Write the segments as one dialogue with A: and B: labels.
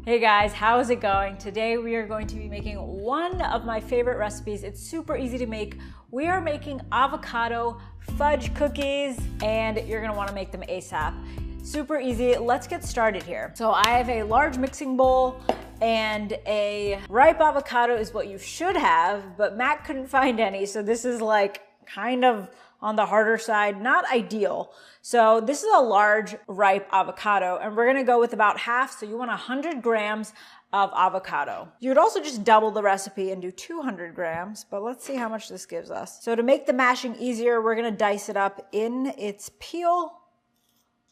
A: Hey guys, how's it going? Today we are going to be making one of my favorite recipes. It's super easy to make. We are making avocado fudge cookies and you're gonna wanna make them ASAP. Super easy, let's get started here. So I have a large mixing bowl and a ripe avocado is what you should have, but Matt couldn't find any, so this is like kind of on the harder side, not ideal. So this is a large ripe avocado and we're gonna go with about half. So you want 100 grams of avocado. You would also just double the recipe and do 200 grams, but let's see how much this gives us. So to make the mashing easier, we're gonna dice it up in its peel.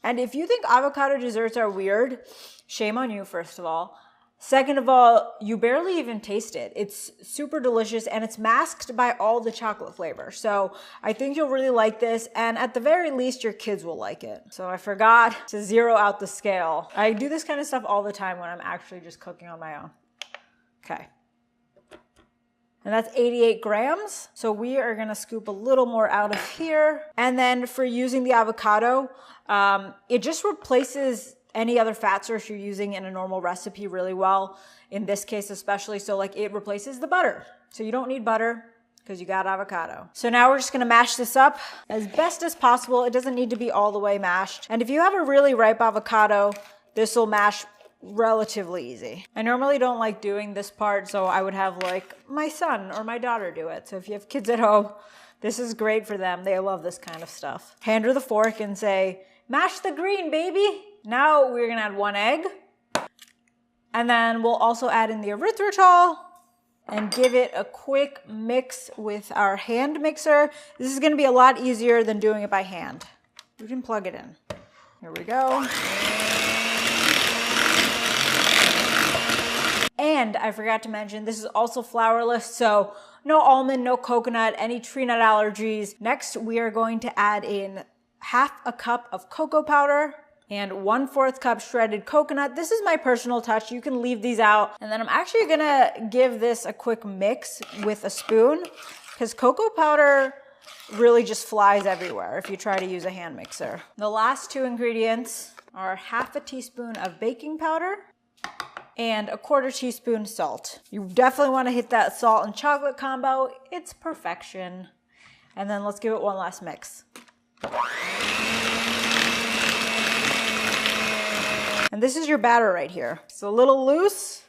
A: And if you think avocado desserts are weird, shame on you, first of all. Second of all, you barely even taste it. It's super delicious and it's masked by all the chocolate flavor. So I think you'll really like this, and at the very least, your kids will like it. So I forgot to zero out the scale. I do this kind of stuff all the time when I'm actually just cooking on my own. Okay. And that's 88 grams. So we are gonna scoop a little more out of here. And then for using the avocado, it just replaces any other fat source you're using in a normal recipe really well, in this case especially. So like it replaces the butter. So you don't need butter because you got avocado. So now we're just gonna mash this up as best as possible. It doesn't need to be all the way mashed. And if you have a really ripe avocado, this will mash relatively easy. I normally don't like doing this part, so I would have like my son or my daughter do it. So if you have kids at home, this is great for them. They love this kind of stuff. Hand her the fork and say, mash the green, baby. Now we're gonna add 1 egg. And then we'll also add in the erythritol and give it a quick mix with our hand mixer. This is gonna be a lot easier than doing it by hand. We can plug it in. Here we go. And I forgot to mention, this is also flourless, so no almond, no coconut, any tree nut allergies. Next, we are going to add in ½ a cup of cocoa powder and 1/4 cup shredded coconut. This is my personal touch. You can leave these out. And then I'm actually gonna give this a quick mix with a spoon because cocoa powder really just flies everywhere if you try to use a hand mixer. The last two ingredients are ½ a teaspoon of baking powder and 1/4 teaspoon salt. You definitely wanna hit that salt and chocolate combo. It's perfection. And then let's give it one last mix. And this is your batter right here. It's a little loose,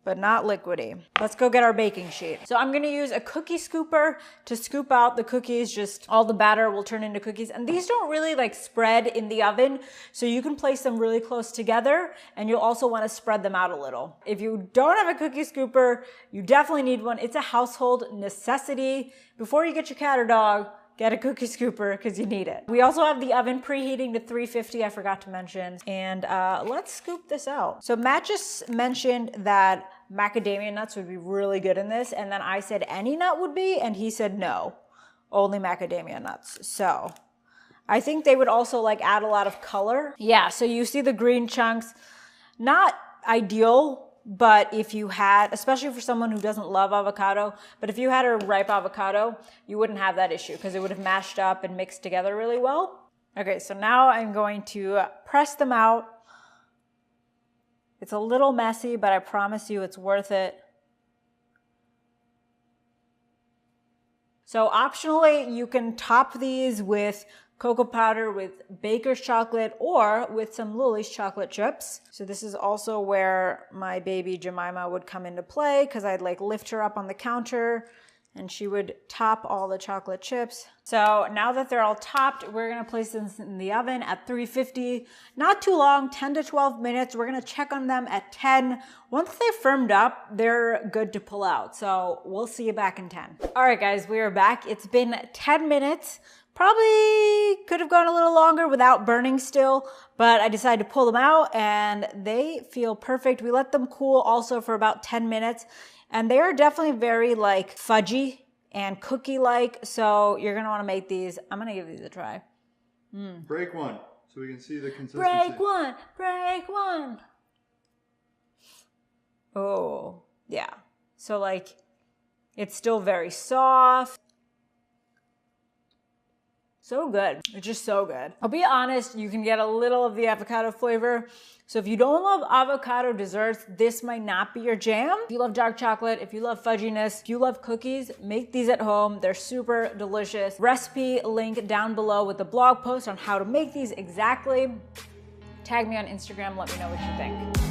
A: but not liquidy. Let's go get our baking sheet. So I'm gonna use a cookie scooper to scoop out the cookies. Just all the batter will turn into cookies. And these don't really like spread in the oven, so you can place them really close together, and you'll also wanna spread them out a little. If you don't have a cookie scooper, you definitely need one. It's a household necessity. Before you get your cat or dog, get a cookie scooper because you need it. We also have the oven preheating to 350, I forgot to mention. And let's scoop this out. So Matt just mentioned that macadamia nuts would be really good in this. And then I said any nut would be, and he said no, only macadamia nuts. So I think they would also like add a lot of color. Yeah, so you see the green chunks, not ideal, but if you had, especially for someone who doesn't love avocado, but if you had a ripe avocado, you wouldn't have that issue because it would have mashed up and mixed together really well. Okay, so now I'm going to press them out. It's a little messy, but I promise you it's worth it. So optionally, you can top these with cocoa powder, with baker's chocolate, or with some Lily's chocolate chips. So this is also where my baby Jemima would come into play because I'd like lift her up on the counter and she would top all the chocolate chips. So now that they're all topped, we're gonna place them in the oven at 350. Not too long, 10 to 12 minutes. We're gonna check on them at 10. Once they've firmed up, they're good to pull out. So we'll see you back in 10. All right, guys, we are back. It's been 10 minutes. Probably could have gone a little longer without burning still, but I decided to pull them out and they feel perfect. We let them cool also for about 10 minutes and they are definitely very like fudgy and cookie-like. So you're gonna wanna make these. I'm gonna give these a try.
B: Break one so we can see the consistency.
A: Break one, break one. Oh, yeah. So like, it's still very soft. So good. It's just so good. I'll be honest, you can get a little of the avocado flavor. So if you don't love avocado desserts, this might not be your jam. If you love dark chocolate, if you love fudginess, if you love cookies, make these at home. They're super delicious. Recipe link down below with the blog post on how to make these exactly. Tag me on Instagram, let me know what you think.